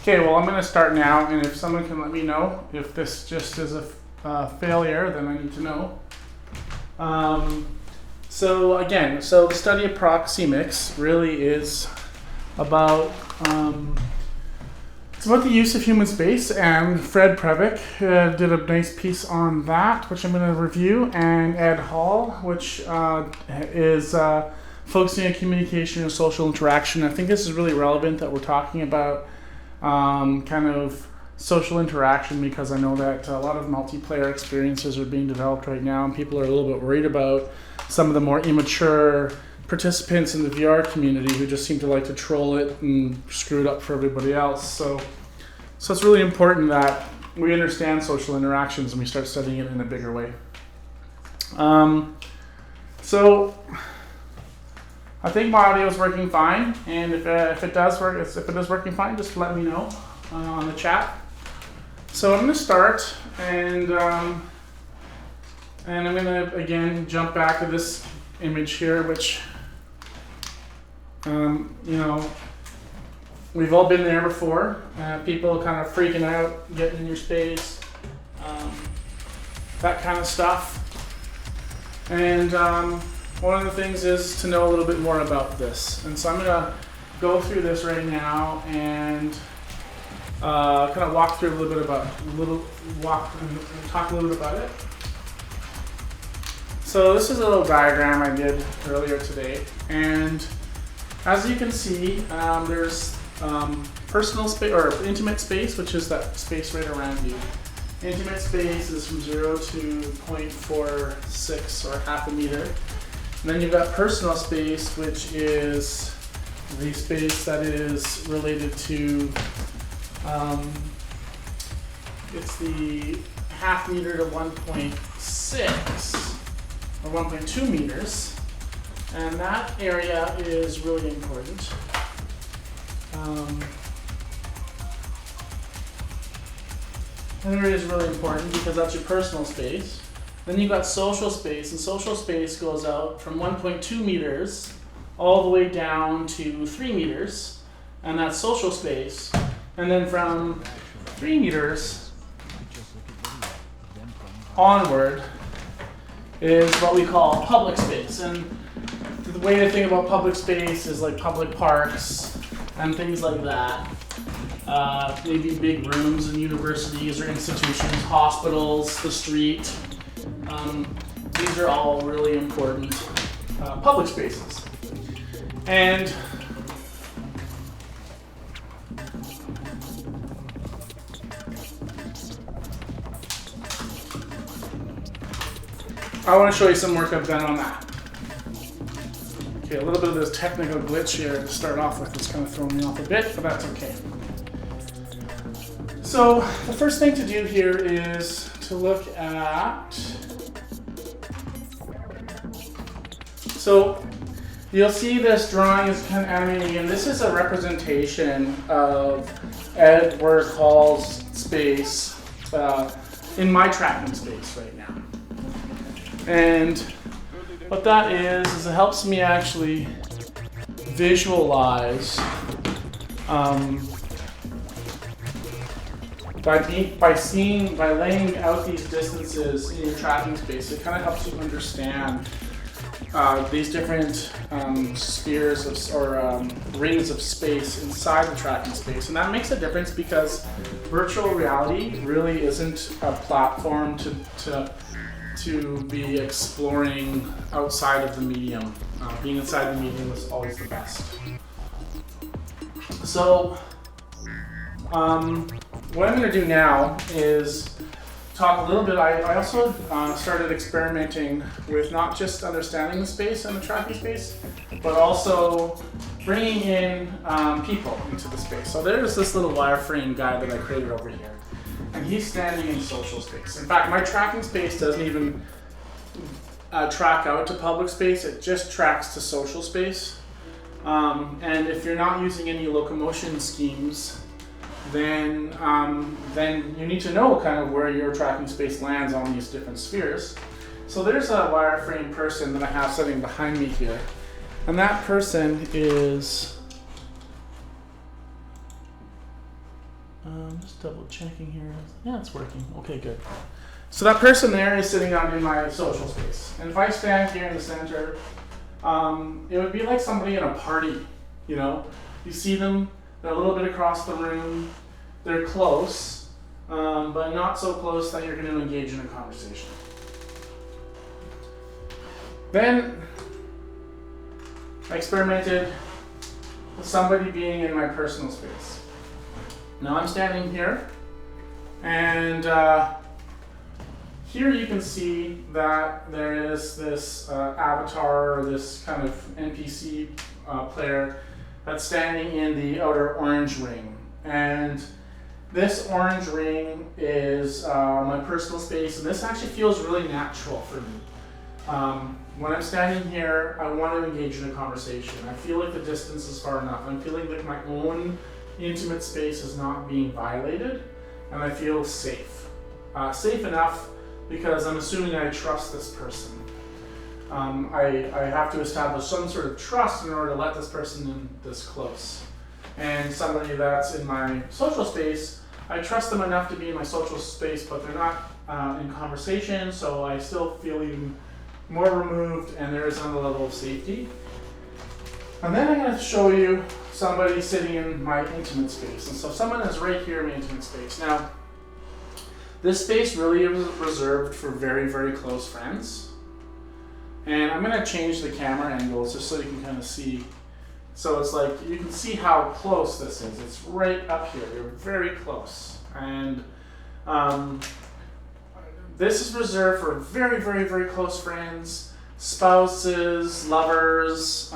Okay, well, I'm going to start now, and if someone can let me know if this just is a failure, then I need to know. So the study of proxemics really is about it's about the use of human space, and Fred Previck did a nice piece on that, which I'm going to review, and Ed Hall, which is focusing on communication and social interaction. I think this is really relevant that we're talking about kind of social interaction, because I know that a lot of multiplayer experiences are being developed right now, and people are a little bit worried about some of the more immature participants in the VR community who just seem to like to troll it and screw it up for everybody else. So it's really important that we understand social interactions and we start studying it in a bigger way. So I think my audio is working fine, and if it is working fine, just let me know on the chat. So I'm going to start, and I'm going to again jump back to this image here, which we've all been there before. People kind of freaking out, getting in your space, that kind of stuff. And one of the things is to know a little bit more about this. And so I'm going to go through this right now and kind of walk through talk a little bit about it. So this is a little diagram I did earlier today, and as you can see, there's personal space or intimate space, which is that space right around you. Intimate space is from 0 to 0.46 or half a meter. And then you've got personal space, which is the space that is related to, it's the half meter to 1.6 or 1.2 meters. And that area is really important. That area is really important because that's your personal space. Then you've got social space, and social space goes out from 1.2 meters all the way down to 3 meters, and that's social space. And then from 3 meters onward is what we call public space. And the way to think about public space is like public parks and things like that. Maybe big rooms in universities or institutions, hospitals, the street. These are all really important public spaces. And I want to show you some work I've done on that. Okay, a little bit of this technical glitch here to start off with is kind of throwing me off a bit, but that's okay. So the first thing to do here is to look at, so you'll see this drawing is kind of animating, and this is a representation of Edward Hall's space in my tracking space right now. And what that is it helps me actually visualize by laying out these distances in your tracking space. It kind of helps you understand these different spheres or rings of space inside the tracking space. And that makes a difference because virtual reality really isn't a platform to be exploring outside of the medium. Being inside the medium is always the best. So what I'm going to do now is talk a little bit. I also started experimenting with not just understanding the space and the tracking space, but also bringing in people into the space. So there's this little wireframe guy that I created over here, and he's standing in social space. In fact, my tracking space doesn't even track out to public space, it just tracks to social space. And if you're not using any locomotion schemes, then you need to know kind of where your tracking space lands on these different spheres. So there's a wireframe person that I have sitting behind me here, and that person is Just double checking here. Yeah, it's working. Okay, good. So that person there is sitting down in my social space. And if I stand here in the center, it would be like somebody in a party, you know? You see them, they're a little bit across the room, they're close, but not so close that you're going to engage in a conversation. Then I experimented with somebody being in my personal space. Now I'm standing here, and here you can see that there is this avatar, or this kind of NPC player that's standing in the outer orange ring. And this orange ring is my personal space, and this actually feels really natural for me. When I'm standing here, I want to engage in a conversation. I feel like the distance is far enough. I'm feeling like my own intimate space is not being violated, and I feel safe. Safe enough because I'm assuming I trust this person. I have to establish some sort of trust in order to let this person in this close. And somebody that's in my social space, I trust them enough to be in my social space, but they're not in conversation, so I still feel even more removed, and there is another level of safety. And then I'm going to show you somebody sitting in my intimate space. And so someone is right here in my intimate space. Now, this space really is reserved for very, very close friends. And I'm going to change the camera angles just so you can kind of see. So it's like, you can see how close this is. It's right up here. You're very close. And this is reserved for very, very, very close friends, spouses, lovers,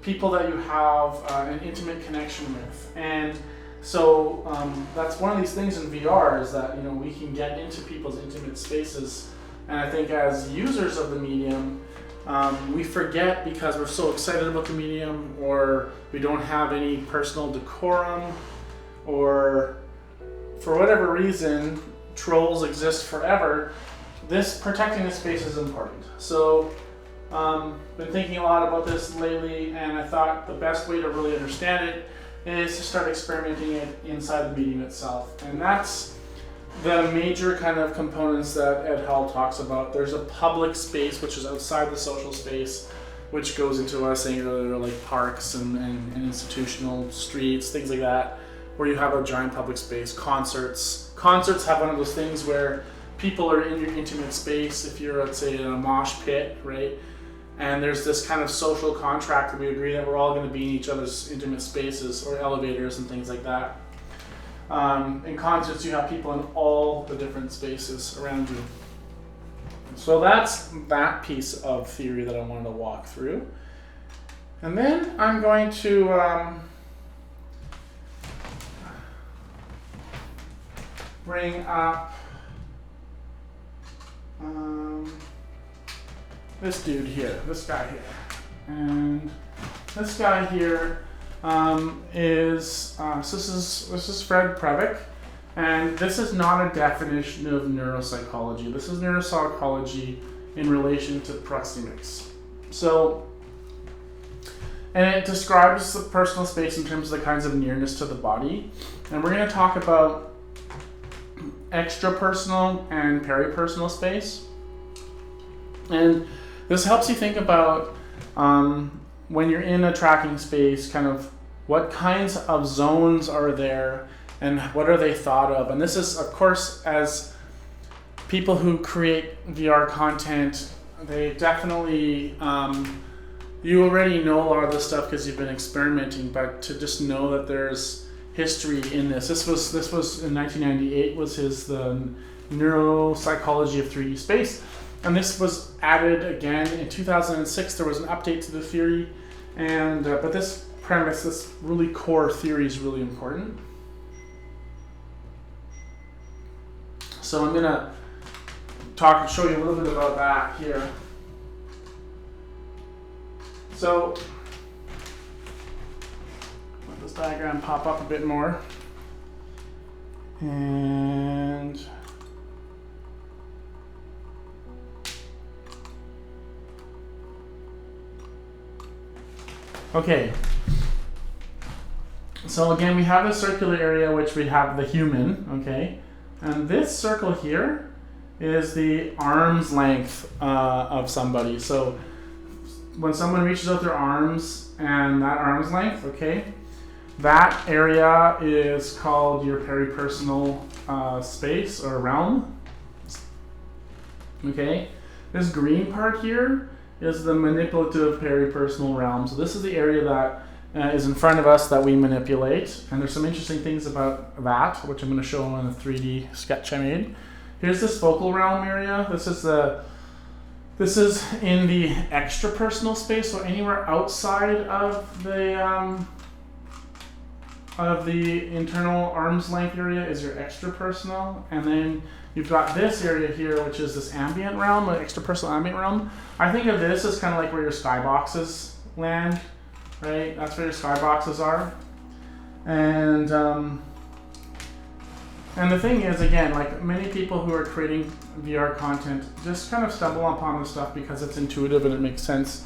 people that you have an intimate connection with. And so that's one of these things in VR, is that, you know, we can get into people's intimate spaces. And I think as users of the medium, we forget because we're so excited about the medium, or we don't have any personal decorum, or for whatever reason, trolls exist forever. Protecting this space is important. So been thinking a lot about this lately, and I thought the best way to really understand it is to start experimenting it inside the medium itself. And that's the major kind of components that Ed Hall talks about. There's a public space, which is outside the social space, which goes into what I was saying earlier, like parks and institutional streets, things like that, where you have a giant public space. Concerts have one of those things where people are in your intimate space. If you're, let's say, in a mosh pit, right? And there's this kind of social contract that we agree that we're all going to be in each other's intimate spaces, or elevators and things like that. In concerts, you have people in all the different spaces around you. So that's that piece of theory that I wanted to walk through. And then I'm going to bring up this dude here, this guy here. And this guy here is this is Fred Previck, and this is not a definition of neuropsychology. This is neuropsychology in relation to Proxemics. So, and it describes the personal space in terms of the kinds of nearness to the body, and we're going to talk about extrapersonal and peripersonal space. And this helps you think about when you're in a tracking space, kind of what kinds of zones are there and what are they thought of. And this is, of course, as people who create VR content, they definitely, you already know a lot of this stuff because you've been experimenting, but to just know that there's history in this. This was in 1998, was the neuropsychology of 3D space. And this was added again in 2006. There was an update to the theory, and but this premise, this really core theory, is really important. So I'm gonna show you a little bit about that here. So let this diagram pop up a bit more, and okay, So again, we have a circular area which we have the human, okay? And this circle here is the arm's length of somebody. So when someone reaches out their arms and that arm's length, okay, that area is called your peripersonal space or realm. Okay, this green part here is the manipulative peripersonal realm. So this is the area that is in front of us that we manipulate. And there's some interesting things about that, which I'm going to show in a 3D sketch I made. Here's this focal realm area. This is in the extrapersonal space, so anywhere outside of the internal arm's length area is your extrapersonal, and then you've got this area here, which is this ambient realm, the extrapersonal ambient realm. I think of this as kind of like where your skyboxes land, right? That's where your skyboxes are, and the thing is, again, like many people who are creating VR content just kind of stumble upon this stuff because it's intuitive and it makes sense.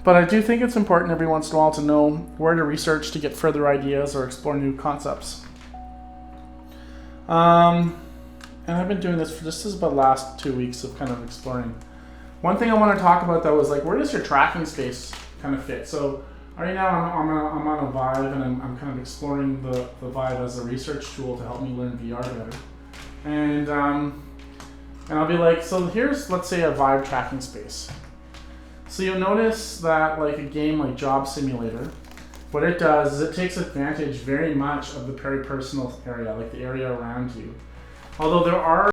But I do think it's important every once in a while to know where to research to get further ideas or explore new concepts. And I've been doing this for this is about the last 2 weeks of kind of exploring. One thing I want to talk about though is like, where does your tracking space kind of fit? So right now I'm on a Vive, and I'm kind of exploring the Vive as a research tool to help me learn VR better. And I'll be like, so here's, let's say, a Vive tracking space. So you'll notice that like a game like Job Simulator, what it does is it takes advantage very much of the peripersonal area, like the area around you. Although there are